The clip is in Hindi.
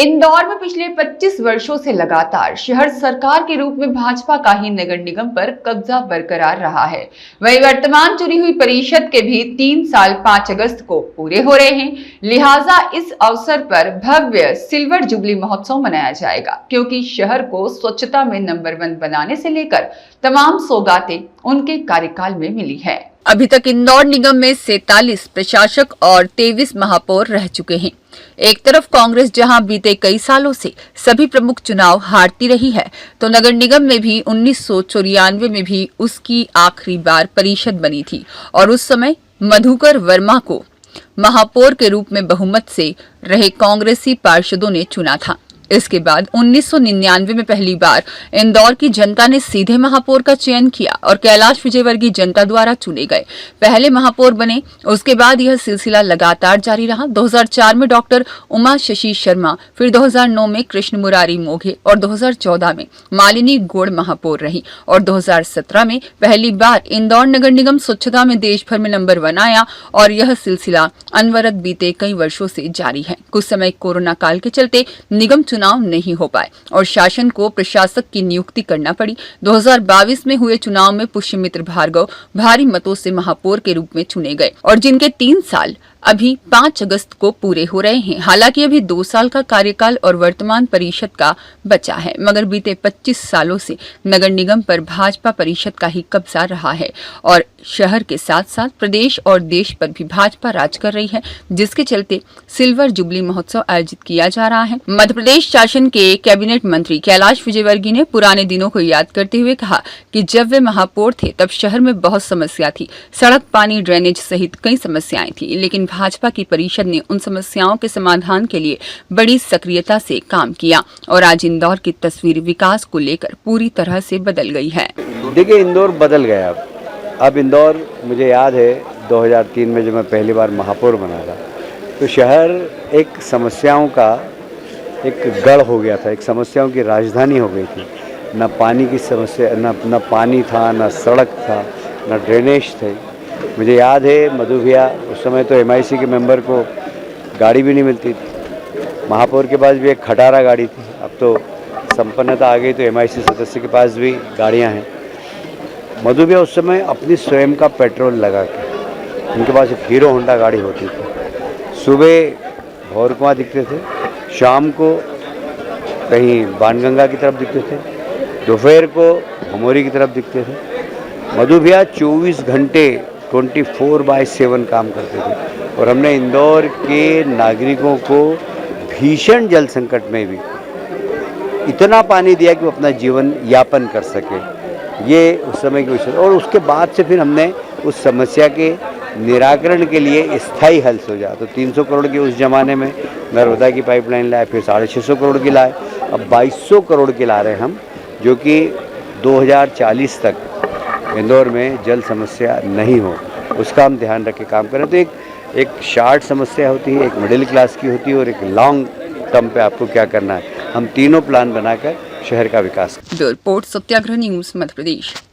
इंदौर में पिछले 25 वर्षों से लगातार शहर सरकार के रूप में भाजपा का ही नगर निगम पर कब्जा बरकरार रहा है। वहीं वर्तमान चुनी हुई परिषद के भी 3 साल 5 अगस्त को पूरे हो रहे हैं। लिहाजा इस अवसर पर भव्य सिल्वर जुबली महोत्सव मनाया जाएगा, क्योंकि शहर को स्वच्छता में नंबर 1 बनाने से लेकर तमाम सौगातें उनके कार्यकाल में मिली है। अभी तक इंदौर निगम में 47 प्रशासक और 23 महापौर रह चुके हैं। एक तरफ कांग्रेस जहां बीते कई सालों से सभी प्रमुख चुनाव हारती रही है, तो नगर निगम में भी 1994 में भी उसकी आखिरी बार परिषद बनी थी और उस समय मधुकर वर्मा को महापौर के रूप में बहुमत से रहे कांग्रेसी पार्षदों ने चुना था। इसके बाद 1999 में पहली बार इंदौर की जनता ने सीधे महापौर का चयन किया और कैलाश विजयवर्गीय जनता द्वारा चुने गए पहले महापौर बने। उसके बाद यह सिलसिला लगातार जारी रहा। 2004 में डॉक्टर उमा शशि शर्मा, फिर 2009 में कृष्ण मुरारी मोघे और 2014 में मालिनी गौड़ महापौर रही और 2017 में पहली बार इंदौर नगर निगम स्वच्छता में देश भर में नंबर 1 आया और यह सिलसिला अनवरत बीते कई वर्षों से जारी है। कुछ समय कोरोना काल के चलते निगम चुनाव नहीं हो पाए और शासन को प्रशासक की नियुक्ति करना पड़ी। 2022 में हुए चुनाव में पुष्यमित्र भार्गव भारी मतों से महापौर के रूप में चुने गए और जिनके 3 साल अभी 5 अगस्त को पूरे हो रहे हैं। हालांकि अभी 2 साल का कार्यकाल और वर्तमान परिषद का बचा है, मगर बीते 25 सालों से नगर निगम पर भाजपा परिषद का ही कब्जा रहा है और शहर के साथ साथ प्रदेश और देश पर भी भाजपा राज कर रही है, जिसके चलते सिल्वर जुबली महोत्सव आयोजित किया जा रहा है। मध्य प्रदेश शासन के कैबिनेट मंत्री कैलाश विजयवर्गीय ने पुराने दिनों को याद करते हुए कहा कि जब वे महापौर थे तब शहर में बहुत समस्या थी, सड़क, पानी, ड्रेनेज सहित कई समस्याएं थी, लेकिन भाजपा की परिषद ने उन समस्याओं के समाधान के लिए बड़ी सक्रियता से काम किया और आज इंदौर की तस्वीर विकास को लेकर पूरी तरह से बदल गई है। देखिए, इंदौर बदल गया। अब इंदौर, मुझे याद है 2003 में जब मैं पहली बार महापौर बना था तो शहर एक समस्याओं का एक गढ़ हो गया था, एक समस्याओं की राजधानी हो गई थी। न पानी की समस्या, न पानी था, न सड़क था, न ड्रेनेज थे। मुझे याद है मधु भैया, उस समय तो MIC के मेंबर को गाड़ी भी नहीं मिलती थी। महापौर के पास भी एक खटारा गाड़ी थी। अब तो संपन्नता आ गई तो MIC सदस्य के पास भी गाड़ियां हैं। मधु भैया उस समय अपनी स्वयं का पेट्रोल लगा के, उनके पास एक हीरो होंडा गाड़ी होती थी। सुबह भौरकुआं दिखते थे, शाम को कहीं बाणगंगा की तरफ दिखते थे, दोपहर को भमोरी की तरफ दिखते थे। मधु भैया 24 घंटे 24/7 काम करते थे और हमने इंदौर के नागरिकों को भीषण जल संकट में भी इतना पानी दिया कि वो अपना जीवन यापन कर सके। ये उस समय की विषय। और उसके बाद से फिर हमने उस समस्या के निराकरण के लिए स्थायी हल सोचा। तो 300 करोड़ की उस जमाने में नर्मदा की पाइपलाइन लाए, फिर 650 करोड़ की लाए, अब 2200 करोड़ की ला रहे हैं हम, जो कि 2040 तक इंदौर में जल समस्या नहीं हो, उसका हम ध्यान रख के काम करें। तो एक शार्ट समस्या होती है, एक मिडिल क्लास की होती है और एक लॉन्ग टर्म पे आपको क्या करना है। हम तीनों प्लान बनाकर शहर का विकास। रिपोर्ट सत्याग्रह न्यूज़, मध्य प्रदेश।